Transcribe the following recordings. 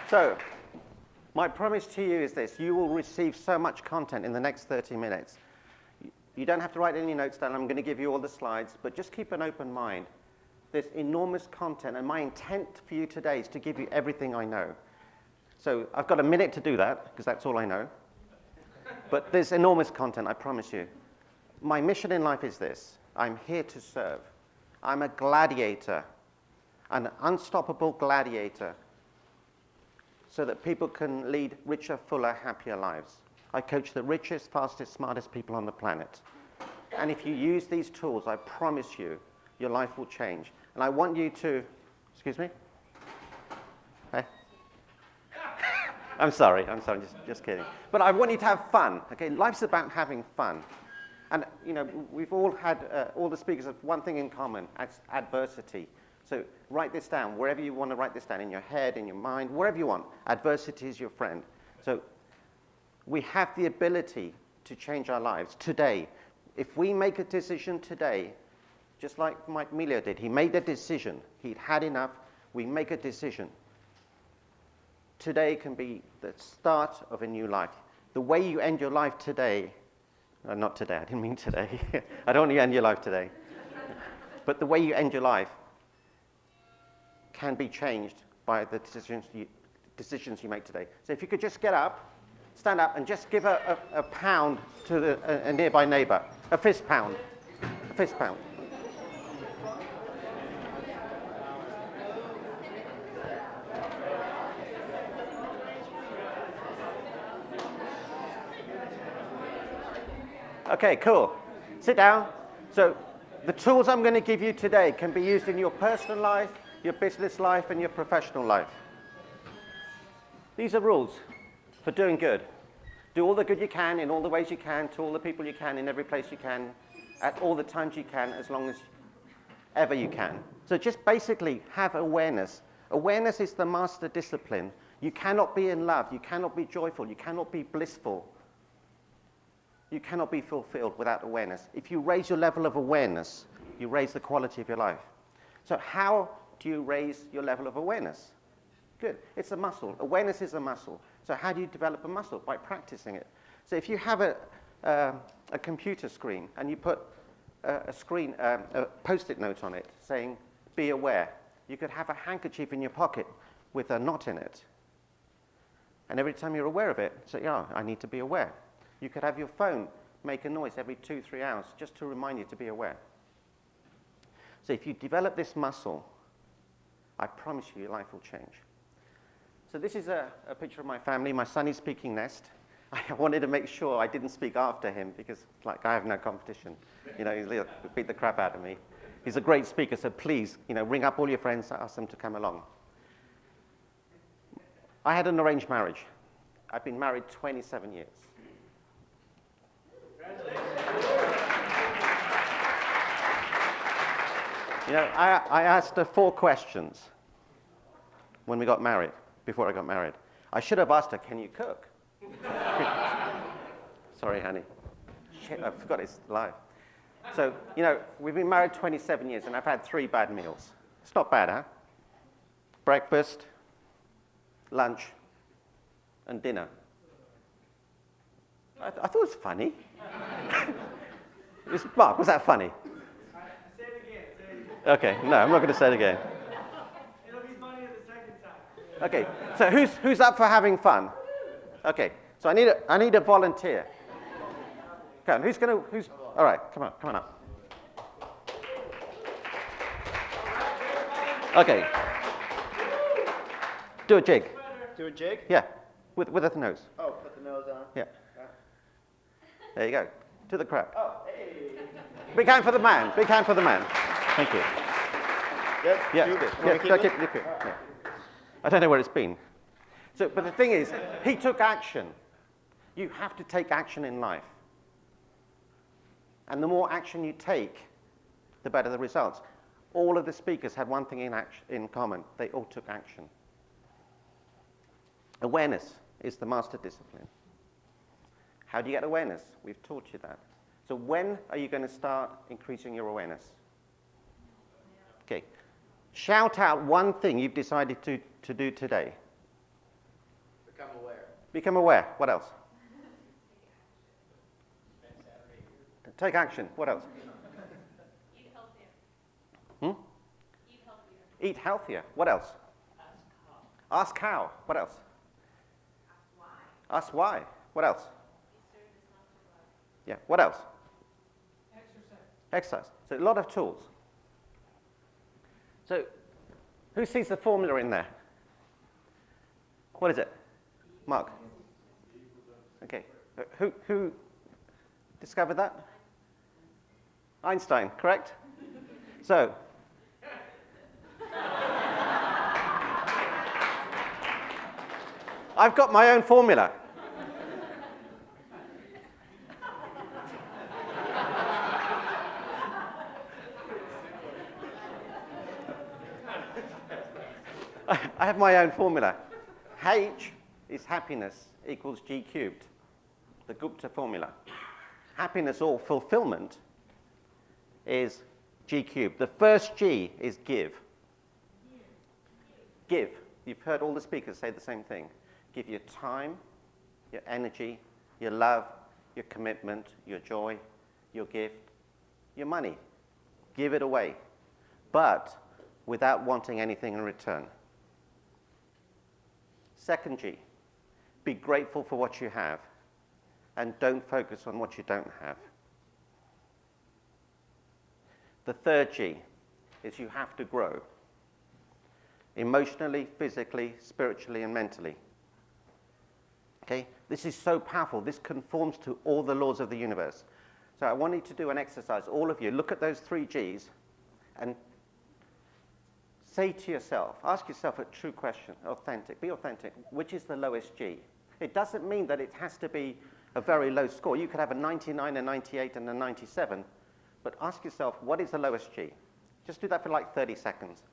So, my promise to you is this. You will receive so much content in the next 30 minutes. You don't have to write any notes down. I'm going to give you all the slides, but just keep an open mind. There's enormous content, and my intent for you today is to give you everything I know. So I've got a minute to do that, because that's all I know. But there's enormous content, I promise you. My mission in life is this. I'm here to serve. I'm a gladiator, an unstoppable gladiator, so that people can lead richer, fuller, happier lives. I coach the richest, fastest, smartest people on the planet. And if you use these tools, I promise you, your life will change. And I want you to, excuse me? Hey? I'm sorry, just kidding. But I want you to have fun, okay? Life's about having fun. And, you know, we've all had, all the speakers have one thing in common, adversity. So write this down, wherever you want to write this down, in your head, in your mind, wherever you want. Adversity is your friend. So we have the ability to change our lives today. If we make a decision today, just like Mike Melio did, he made a decision. He'd had enough. We make a decision. Today can be the start of a new life. The way you end your life today, not today, I didn't mean today. I don't want you to end your life today. But the way you end your life can be changed by the decisions you make today. So if you could just get up, stand up, and just give a pound to a nearby neighbor. A fist pound. A fist pound. Okay, cool. Sit down. So the tools I'm going to give you today can be used in your personal life, your business life, and your professional life. These are rules for doing good. Do all the good you can in all the ways you can, to all the people you can, in every place you can, at all the times you can, as long as ever you can. So just basically have awareness. Awareness is the master discipline. You cannot be in love. You cannot be joyful. You cannot be blissful. You cannot be fulfilled without awareness. If you raise your level of awareness, you raise the quality of your life. So how do you raise your level of awareness? Good. It's a muscle. Awareness is a muscle. So how do you develop a muscle? By practicing it. So if you have a computer screen and you put a Post-it note on it saying, be aware, you could have a handkerchief in your pocket with a knot in it. And every time you're aware of it, say, yeah, I need to be aware. You could have your phone make a noise every 2-3 hours just to remind you to be aware. So if you develop this muscle, I promise you your life will change. So this is a picture of my family. My son is speaking next. I wanted to make sure I didn't speak after him because, like, I have no competition. You know, he'll beat the crap out of me. He's a great speaker, so please, you know, ring up all your friends, ask them to come along. I had an arranged marriage. I've been married 27 years. You know, I asked her 4 questions when we got married, before I got married. I should have asked her, can you cook? Sorry, honey. Shit, I forgot it's live. So, you know, we've been married 27 years, and I've had 3 bad meals. It's not bad, huh? Breakfast, lunch, and dinner. I thought it was funny. Mark, was that funny? Say it again. Okay, no, I'm not going to say it again. It'll be funnier the second time. Okay, so who's up for having fun? Okay, so I need a volunteer. Come on, who's, all right, come on up. Okay. Do a jig. Do a jig? Yeah, with a nose. Oh, put the nose on. Yeah. There you go. To the crowd. Oh, hey. Big hand for the man. Big hand for the man. Thank you. Yep. Yeah. Keep it. Keep it. Yeah. I don't know where it's been. So, but the thing is, he took action. You have to take action in life. And the more action you take, the better the results. All of the speakers had one thing in common. They all took action. Awareness is the master discipline. How do you get awareness? We've taught you that. So when are you going to start increasing your awareness? Okay. Shout out one thing you've decided to do today. Become aware. Become aware. What else? Take action. What else? Eat healthier. Hmm? Eat healthier. Eat healthier. What else? Ask how. What else? Ask why. Ask why. What else? Be service, not survive. Yeah. What else? Exercise. Exercise. So a lot of tools. So who sees the formula in there? What is it? Mark. Okay. Who discovered that? Einstein, correct? So I've got my own formula. I have my own formula. H is happiness equals G cubed, the Gupta formula. Happiness or fulfillment is G cubed. The first G is give. Give. You've heard all the speakers say the same thing. Give your time, your energy, your love, your commitment, your joy, your gift, your money. Give it away, but without wanting anything in return. Second G, be grateful for what you have and don't focus on what you don't have. The third G is you have to grow emotionally, physically, spiritually, and mentally. Okay? This is so powerful. This conforms to all the laws of the universe. So I want you to do an exercise. All of you, look at those three Gs and say to yourself, ask yourself a true question, authentic, be authentic. Which is the lowest G? It doesn't mean that it has to be a very low score. You could have a 99, a 98, and a 97. But ask yourself, what is the lowest G? Just do that for like 30 seconds.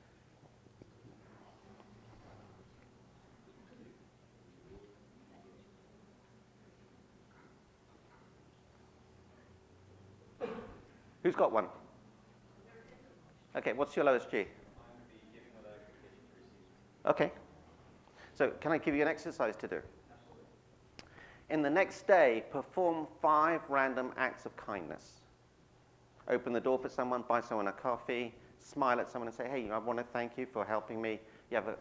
Who's got one? Okay, what's your lowest G? Okay. So can I give you an exercise to do? In the next day, perform 5 random acts of kindness. Open the door for someone, buy someone a coffee, smile at someone and say, hey, I want to thank you for helping me. You have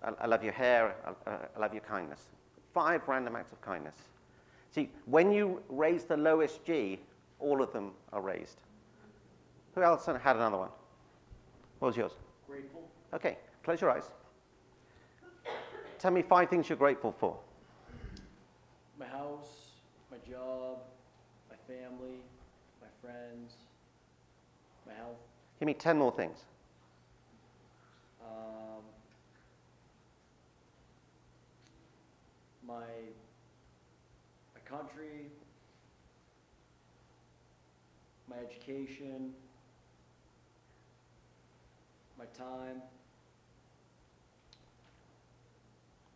I love your hair, I love your kindness. 5 random acts of kindness. See, when you raise the lowest G, all of them are raised. Who else had another one? What was yours? Grateful. Okay, close your eyes. Tell me 5 things you're grateful for. My house, my job, my family, my friends, my health. Give me 10 more things. My country, my education, my time.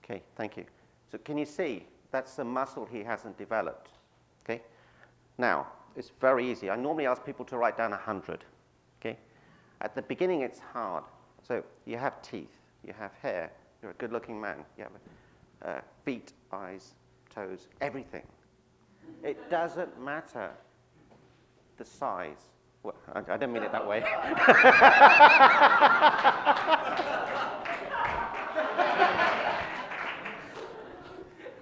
Okay, thank you. So can you see? That's the muscle he hasn't developed. Okay? Now, it's very easy. I normally ask people to write down 100. Okay? At the beginning, it's hard. So you have teeth, you have hair, you're a good-looking man, you have feet, eyes, toes, everything. It doesn't matter the size. Well, I don't mean it that way.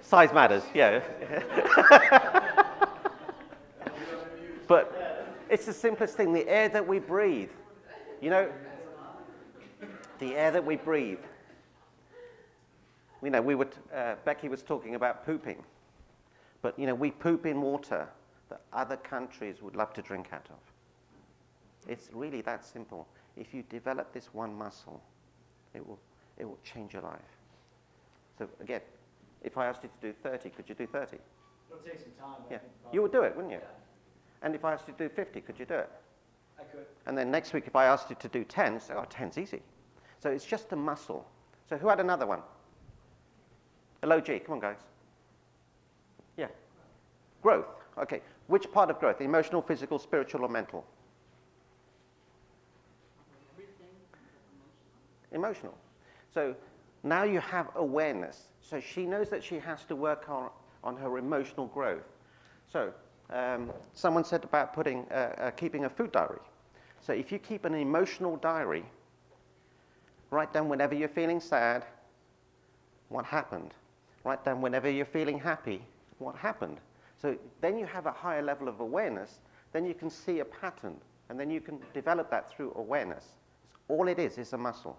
Size matters, yeah. But it's the simplest thing, the air that we breathe. You know, the air that we breathe. You know, Becky was talking about pooping. But, you know, we poop in water that other countries would love to drink out of. It's really that simple. If you develop this one muscle, it will change your life. So, again, if I asked you to do 30, could you do 30? It'll take some time. Yeah. You would do it, wouldn't you? Yeah, And if I asked you to do 50, could you do it? I could. And then next week, if I asked you to do 10, say, oh, 10's easy. So it's just a muscle. So who had another one? A low G. Come on, guys. Yeah. Growth. Okay. Which part of growth? Emotional, physical, spiritual, or mental? Emotional. So Now you have awareness. So she knows that she has to work on her emotional growth. So someone said about keeping a food diary. So if you keep an emotional diary, write down whenever you're feeling sad, what happened. Write down whenever you're feeling happy, what happened. So then you have a higher level of awareness, then you can see a pattern, and then you can develop that through awareness. All it is a muscle.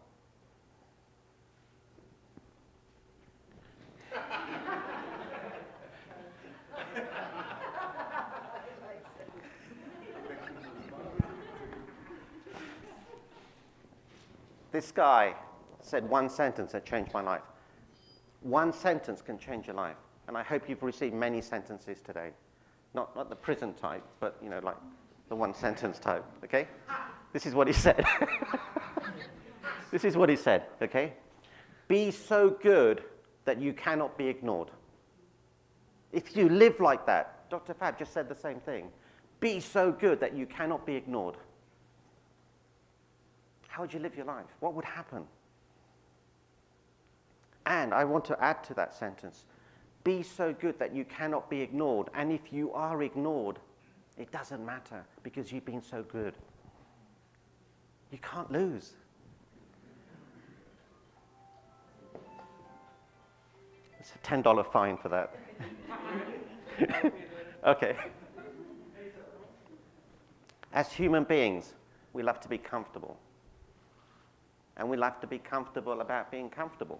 This guy said one sentence that changed my life. One sentence can change your life. And I hope you've received many sentences today. Not the prison type, but, like the one sentence type, okay? This is what he said. This is what he said, okay? Be so good that you cannot be ignored. If you live like that, Dr. Fab just said the same thing. Be so good that you cannot be ignored. How would you live your life? What would happen? And I want to add to that sentence, be so good that you cannot be ignored. And if you are ignored, it doesn't matter because you've been so good. You can't lose. It's a $10 fine for that. Okay. As human beings, we love to be comfortable. And we love to be comfortable about being comfortable.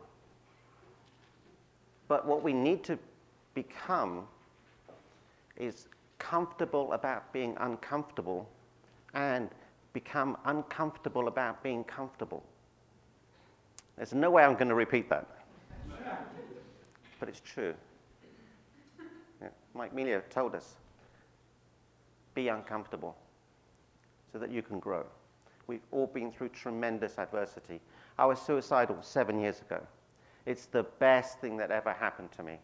But what we need to become is comfortable about being uncomfortable and become uncomfortable about being comfortable. There's no way I'm going to repeat that. But it's true. Yeah. Mike Melia told us, be uncomfortable so that you can grow. We've all been through tremendous adversity. I was suicidal 7 years ago. It's the best thing that ever happened to me.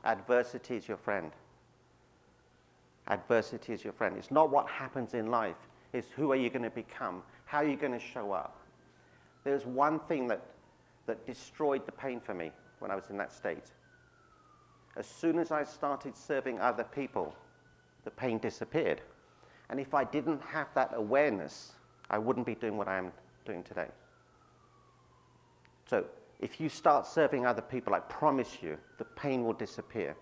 Adversity is your friend. Adversity is your friend. It's not what happens in life. It's who are you going to become? How are you going to show up? There's one thing that destroyed the pain for me when I was in that state. As soon as I started serving other people, the pain disappeared. And if I didn't have that awareness, I wouldn't be doing what I am doing today. So if you start serving other people, I promise you, the pain will disappear.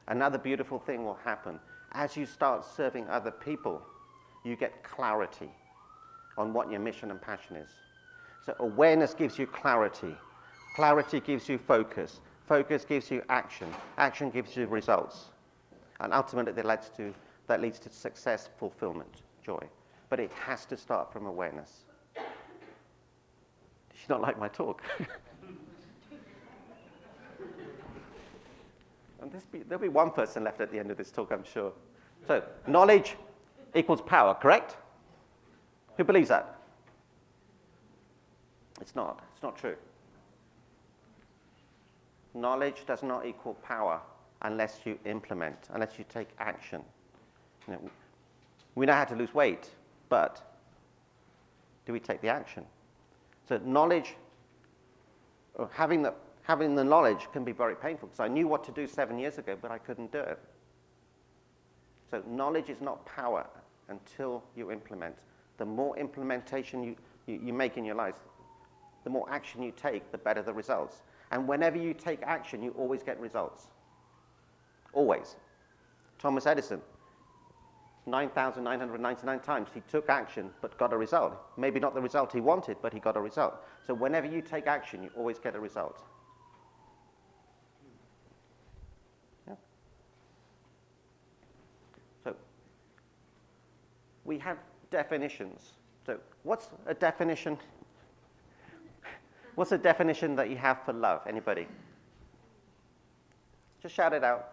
Another beautiful thing will happen. As you start serving other people, you get clarity on what your mission and passion is. So awareness gives you clarity. Clarity gives you focus. Focus gives you action. Action gives you results. And ultimately, that leads to success, fulfillment, joy. But it has to start from awareness. Did you not like my talk? And there'll be one person left at the end of this talk, I'm sure. So, knowledge equals power, correct? Who believes that? It's not. It's not true. Knowledge does not equal power unless you implement, unless you take action. We know how to lose weight, but do we take the action? So knowledge, or having the knowledge can be very painful, because I knew what to do 7 years ago, but I couldn't do it. So knowledge is not power until you implement. The more implementation you make in your life, the more action you take, the better the results. And whenever you take action, you always get results. Always. Thomas Edison, 9,999 times he took action but got a result. Maybe not the result he wanted, but he got a result. So whenever you take action, you always get a result. Yeah. So we have definitions. So what's a definition? What's a definition that you have for love? Anybody? Just shout it out.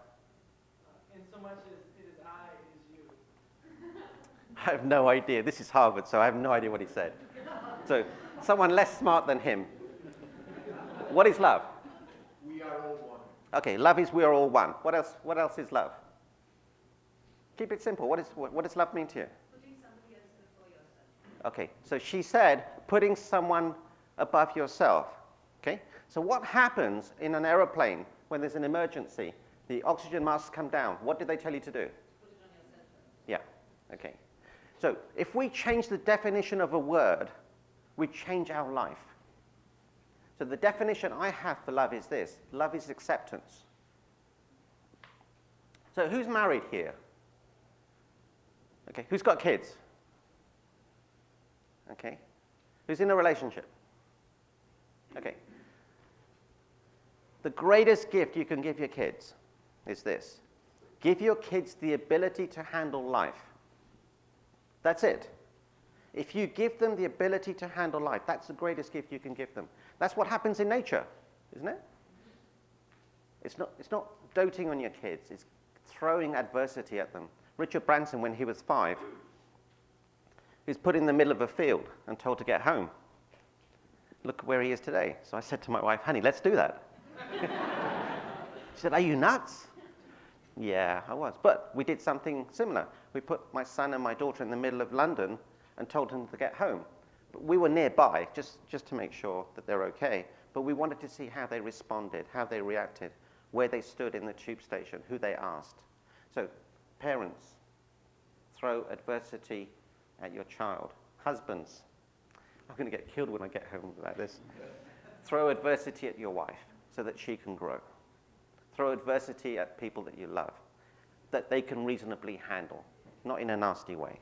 In so much as it is I, it is you. I have no idea. This is Harvard, so I have no idea what he said. So, someone less smart than him. What is love? We are all one. Okay, love is we are all one. What else is love? Keep it simple. What does love mean to you? Putting somebody else before yourself. Okay, so she said putting someone above yourself. Okay? So what happens in an aeroplane when there's an emergency? The oxygen masks come down. What do they tell you to do? Put it on your center. Yeah, okay. So if we change the definition of a word, we change our life. So the definition I have for love is this. Love is acceptance. So who's married here? Okay, who's got kids? Okay. Who's in a relationship? Okay. The greatest gift you can give your kids is this. Give your kids the ability to handle life. That's it. If you give them the ability to handle life, that's the greatest gift you can give them. That's what happens in nature, isn't it? It's not doting on your kids. It's throwing adversity at them. Richard Branson, when he was 5, he was put in the middle of a field and told to get home. Look where he is today. So I said to my wife, honey, let's do that. She said, are you nuts? Yeah, I was. But we did something similar. We put my son and my daughter in the middle of London and told them to get home. But we were nearby, just to make sure that they're okay. But we wanted to see how they responded, how they reacted, where they stood in the tube station, who they asked. So, parents, throw adversity at your child. Husbands, I'm going to get killed when I get home about this. Throw adversity at your wife so that she can grow. Throw adversity at people that you love, that they can reasonably handle, not in a nasty way.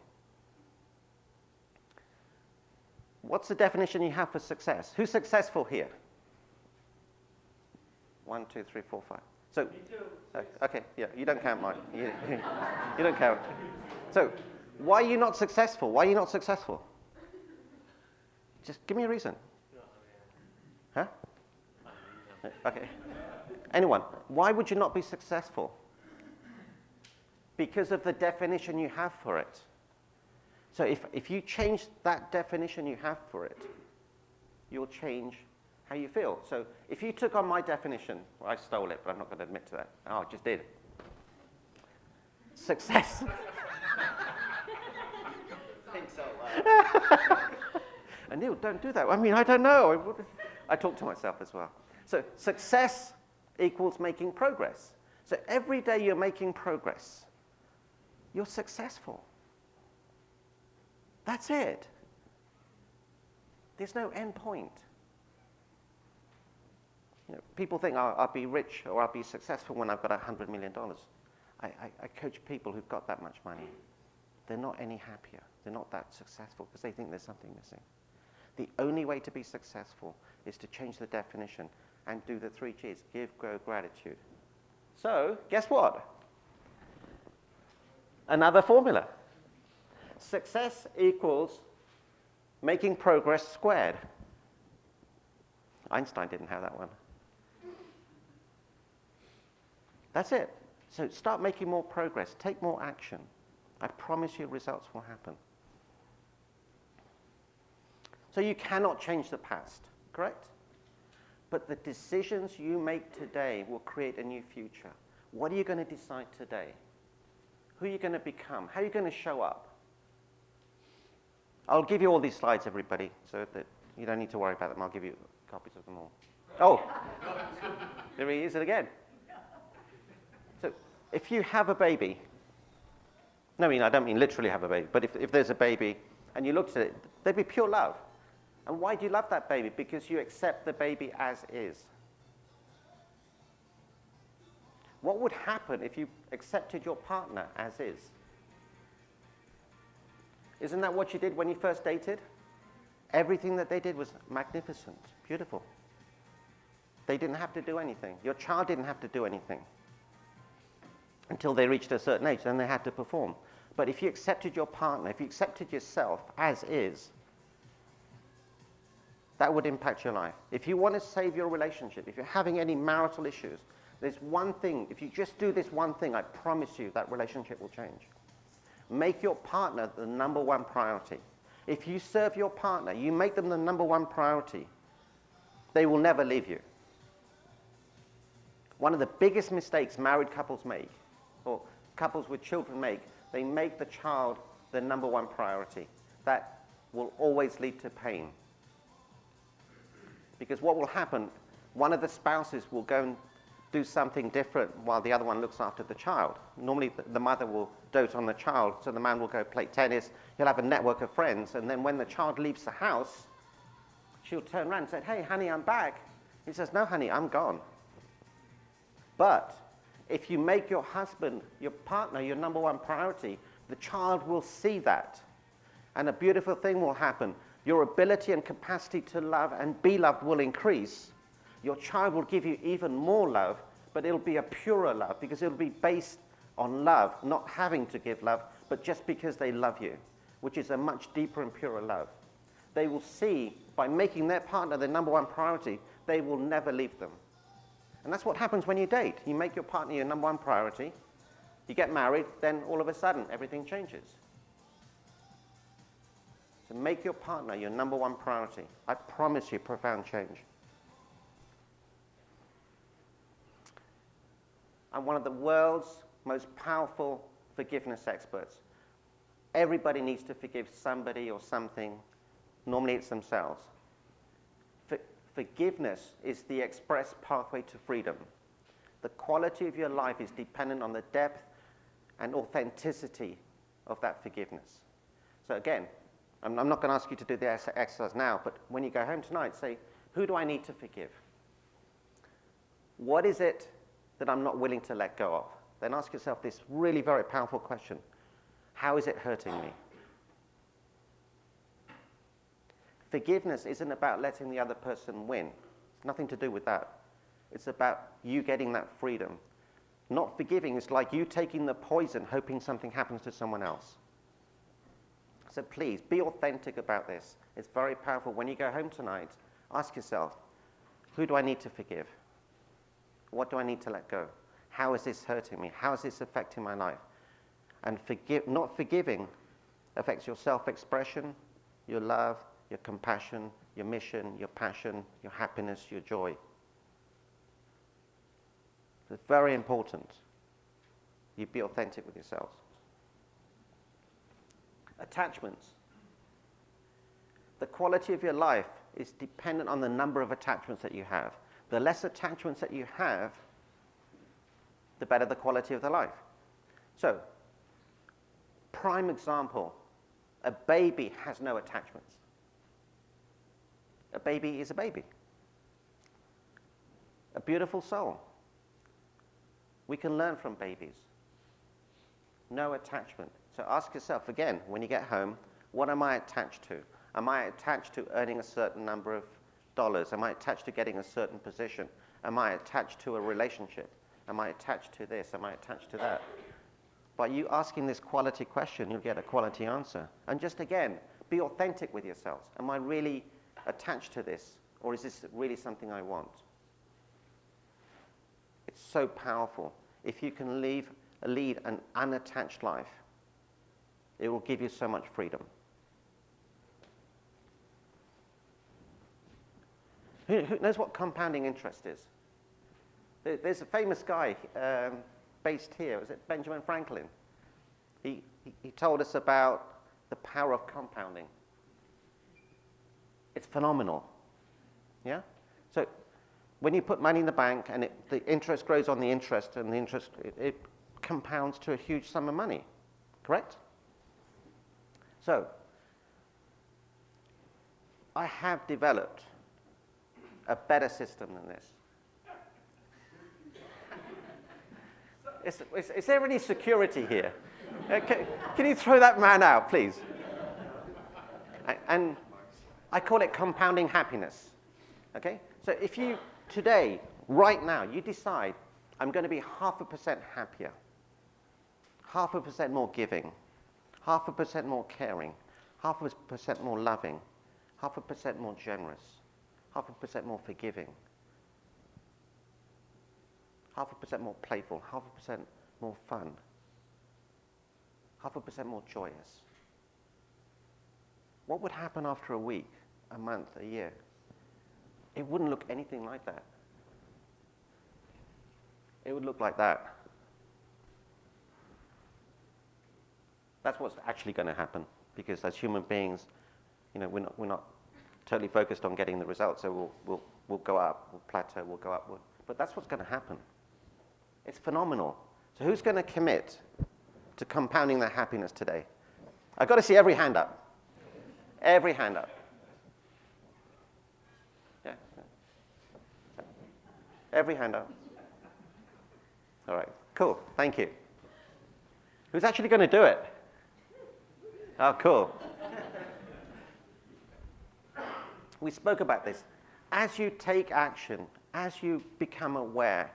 What's the definition you have for success? Who's successful here? 1, 2, 3, 4, 5. So, Me too. okay, yeah, you don't count, Mike. You don't count. So, why are you not successful? Why are you not successful? Just give me a reason. Huh? Okay. Anyone, why would you not be successful? Because of the definition you have for it. So if you change that definition you have for it, you'll change how you feel. So if you took on my definition, well, I stole it, but I'm not going to admit to that. Oh, I just did. Success. Think so loud. Anil, don't do that. I mean, I don't know. I talk to myself as well. So success equals making progress. So every day you're making progress, you're successful. That's it. There's no end point. You know, people think, oh, I'll be rich or I'll be successful when I've got $100 million. I coach people who've got that much money. They're not any happier. They're not that successful because they think there's something missing. The only way to be successful is to change the definition and do the 3 G's, give, grow, gratitude. So, guess what? Another formula. Success equals making progress squared. Einstein didn't have that one. That's it. So start making more progress. Take more action. I promise you results will happen. So you cannot change the past, correct? But the decisions you make today will create a new future. What are you going to decide today? Who are you going to become? How are you going to show up? I'll give you all these slides, everybody, so that you don't need to worry about them. I'll give you copies of them all. Oh, there he is again. So if you have a baby, no, I don't mean literally have a baby, but if there's a baby and you looked at it, there'd be pure love. And why do you love that baby? Because you accept the baby as is. What would happen if you accepted your partner as is? Isn't that what you did when you first dated? Everything that they did was magnificent, beautiful. They didn't have to do anything. Your child didn't have to do anything until they reached a certain age. Then they had to perform. But if you accepted your partner, if you accepted yourself as is, that would impact your life. If you want to save your relationship, if you're having any marital issues, there's one thing. If you just do this one thing, I promise you that relationship will change. Make your partner the number one priority. If you serve your partner, you make them the number one priority, they will never leave you. One of the biggest mistakes married couples make, or couples with children make, they make the child the number one priority. That will always lead to pain. Because what will happen, one of the spouses will go and do something different while the other one looks after the child. Normally, the mother will dote on the child, so the man will go play tennis. He'll have a network of friends, and then when the child leaves the house, she'll turn around and say, "Hey, honey, I'm back." He says, "No, honey, I'm gone." But if you make your husband, your partner, your number one priority, the child will see that. And a beautiful thing will happen. Your ability and capacity to love and be loved will increase. Your child will give you even more love, but it'll be a purer love because it'll be based on love, not having to give love, but just because they love you, which is a much deeper and purer love. They will see, by making their partner their number one priority, they will never leave them. And that's what happens when you date. You make your partner your number one priority, you get married, then all of a sudden everything changes. So make your partner your number one priority. I promise you profound change. I'm one of the world's most powerful forgiveness experts. Everybody needs to forgive somebody or something. Normally it's themselves. Forgiveness is the express pathway to freedom. The quality of your life is dependent on the depth and authenticity of that forgiveness. So again, I'm not going to ask you to do the exercise now, but when you go home tonight, say, who do I need to forgive? What is it that I'm not willing to let go of? Then ask yourself this really very powerful question. How is it hurting me? Forgiveness isn't about letting the other person win. It's nothing to do with that. It's about you getting that freedom. Not forgiving is like you taking the poison, hoping something happens to someone else. So please, be authentic about this. It's very powerful. When you go home tonight, ask yourself, who do I need to forgive? What do I need to let go? How is this hurting me? How is this affecting my life? And not forgiving affects your self-expression, your love, your compassion, your mission, your passion, your happiness, your joy. It's very important you be authentic with yourselves. Attachments. The quality of your life is dependent on the number of attachments that you have. The less attachments that you have, the better the quality of the life. So, prime example, a baby has no attachments. A baby is a baby. A beautiful soul. We can learn from babies. No attachment. So ask yourself again, when you get home, what am I attached to? Am I attached to earning a certain number of dollars? Am I attached to getting a certain position? Am I attached to a relationship? Am I attached to this? Am I attached to that? By you asking this quality question, you'll get a quality answer. And just again, be authentic with yourselves. Am I really attached to this? Or is this really something I want? It's so powerful. If you can lead an unattached life, it will give you so much freedom. Who knows what compounding interest is? There's a famous guy based here. Was it Benjamin Franklin? He told us about the power of compounding. It's phenomenal. Yeah? So when you put money in the bank and the interest grows on the interest, and the interest it compounds to a huge sum of money. Correct? So I have developed a better system than this. Is there any security here? Can you throw that man out, please? And I call it compounding happiness. Okay? So if you, today, right now, you decide, I'm going to be 0.5% happier, 0.5% more giving, 0.5% more caring, 0.5% more loving, 0.5% more generous, 0.5% more forgiving, 0.5% more playful, 0.5% more fun, 0.5% more joyous. What would happen after a week, a month, a year? It wouldn't look anything like that. It would look like that. That's what's actually going to happen, because as human beings, we're not totally focused on getting the results. So we'll go up, we'll plateau, we'll go up. But that's what's going to happen. It's phenomenal. So who's going to commit to compounding their happiness today? I've got to see every hand up. Every hand up. Yeah. Every hand up. All right. Cool. Thank you. Who's actually going to do it? Oh, cool. We spoke about this. As you take action, as you become aware,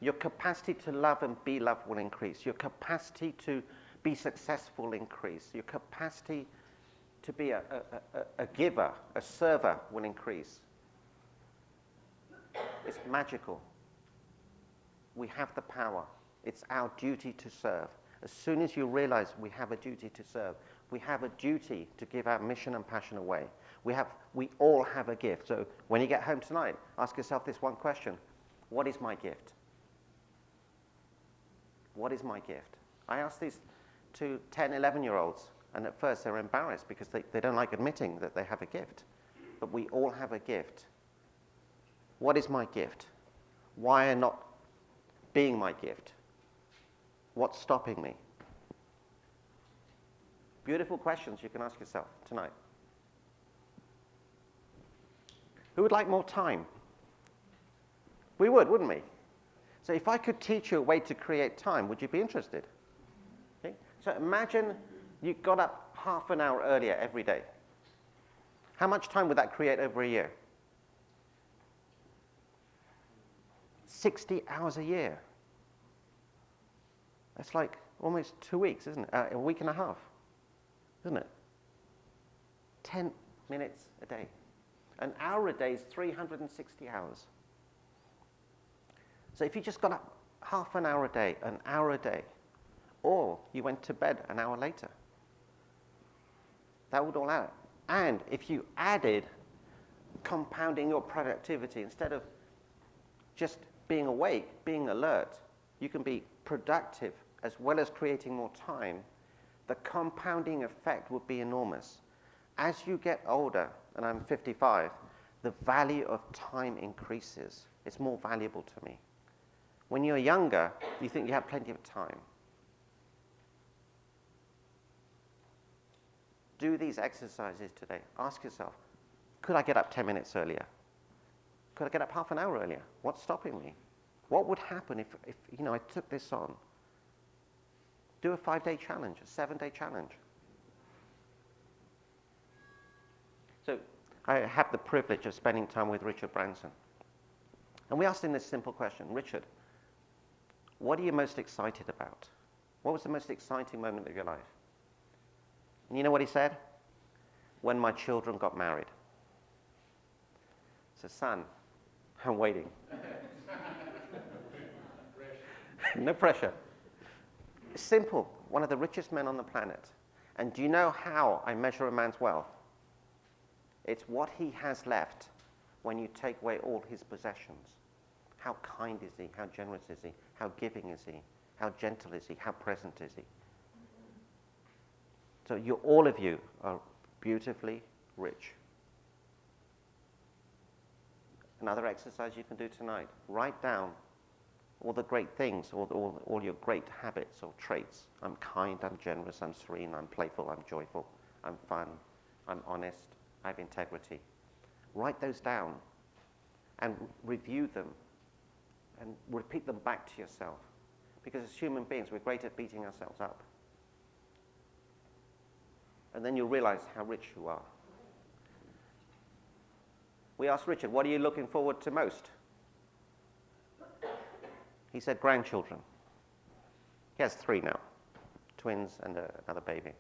your capacity to love and be loved will increase. Your capacity to be successful increase. Your capacity to be a giver, a server will increase. It's magical. We have the power. It's our duty to serve. As soon as you realize we have a duty to serve, we have a duty to give our mission and passion away. We all have a gift. So when you get home tonight, ask yourself this one question. What is my gift? What is my gift? I ask these to 10, 11-year-olds, and at first they're embarrassed because they don't like admitting that they have a gift. But we all have a gift. What is my gift? Why am I not being my gift? What's stopping me? Beautiful questions you can ask yourself tonight. Who would like more time? We would, wouldn't we? So if I could teach you a way to create time, would you be interested? Okay? So imagine you got up half an hour earlier every day. How much time would that create over a year? 60 hours a year. That's like almost 2 weeks, isn't it? A week and a half, isn't it? 10 minutes a day. An hour a day is 360 hours. So if you just got up half an hour a day, or you went to bed an hour later, that would all add up. And if you added compounding your productivity, instead of just being awake, being alert, you can be productive as well as creating more time, the compounding effect would be enormous. As you get older, and I'm 55, the value of time increases. It's more valuable to me. When you're younger, you think you have plenty of time. Do these exercises today. Ask yourself, could I get up 10 minutes earlier? Could I get up half an hour earlier? What's stopping me? What would happen if I took this on? Do a 5-day challenge, a 7-day challenge. So I have the privilege of spending time with Richard Branson. And we asked him this simple question. Richard, what are you most excited about? What was the most exciting moment of your life? And you know what he said? When my children got married. So, son, I'm waiting. No pressure. It's simple. One of the richest men on the planet. And do you know how I measure a man's wealth? It's what he has left when you take away all his possessions. How kind is he? How generous is he? How giving is he? How gentle is he? How present is he? So all of you are beautifully rich. Another exercise you can do tonight. Write down all the great things, all your great habits or traits. I'm kind, I'm generous, I'm serene, I'm playful, I'm joyful, I'm fun, I'm honest, I have integrity. Write those down and review them and repeat them back to yourself. Because as human beings, we're great at beating ourselves up. And then you'll realize how rich you are. We asked Richard, what are you looking forward to most? He said grandchildren. He has 3 now, twins and another baby.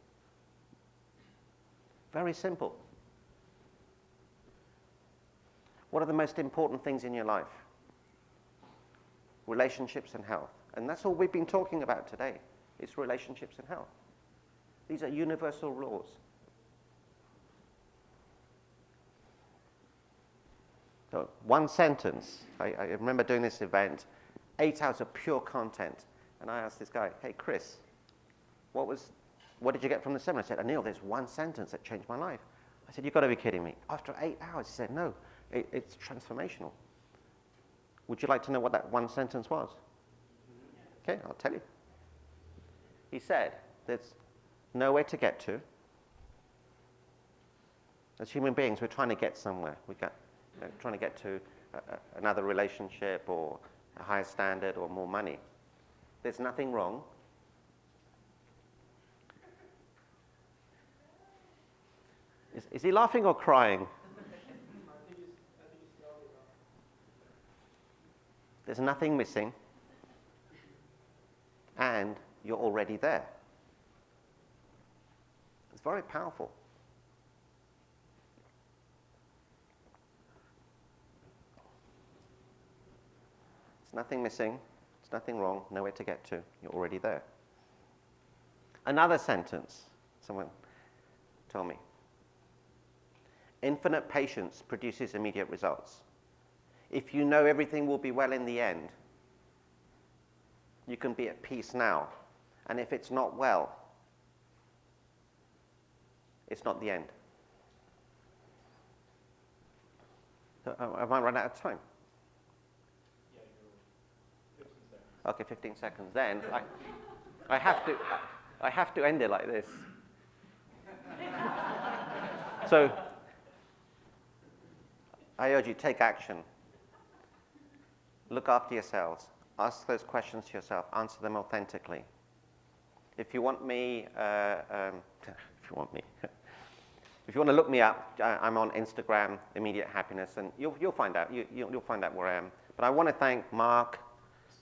Very simple. What are the most important things in your life? Relationships and health. And that's all we've been talking about today. It's relationships and health. These are universal laws. So one sentence. I remember doing this event, 8 hours of pure content. And I asked this guy, hey, Chris, what did you get from the seminar? I said, Anil, there's one sentence that changed my life. I said, you've got to be kidding me. After 8 hours, he said, no, it's transformational. Would you like to know what that one sentence was? Okay, I'll tell you. He said, there's nowhere to get to. As human beings, we're trying to get somewhere. Trying to get to another relationship or a higher standard or more money. There's nothing wrong. Is he laughing or crying? There's nothing missing, and you're already there. It's very powerful. There's nothing missing, there's nothing wrong, nowhere to get to, you're already there. Another sentence, someone told me. Infinite patience produces immediate results. If you know everything will be well in the end, you can be at peace now. And if it's not well, it's not the end. So, have I run out of time? Yeah, you're 15 seconds. Okay, 15 seconds. Then I have to end it like this. So I urge you, take action. Look after yourselves. Ask those questions to yourself. Answer them authentically. If you want me, if you want to look me up, I'm on Instagram, Immediate Happiness, and you'll find out. You'll find out where I am. But I want to thank Mark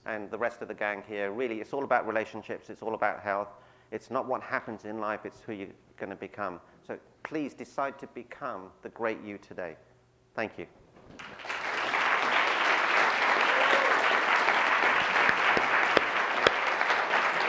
and the rest of the gang here. Really, it's all about relationships. It's all about health. It's not what happens in life. It's who you're going to become. So please decide to become the great you today. Thank you.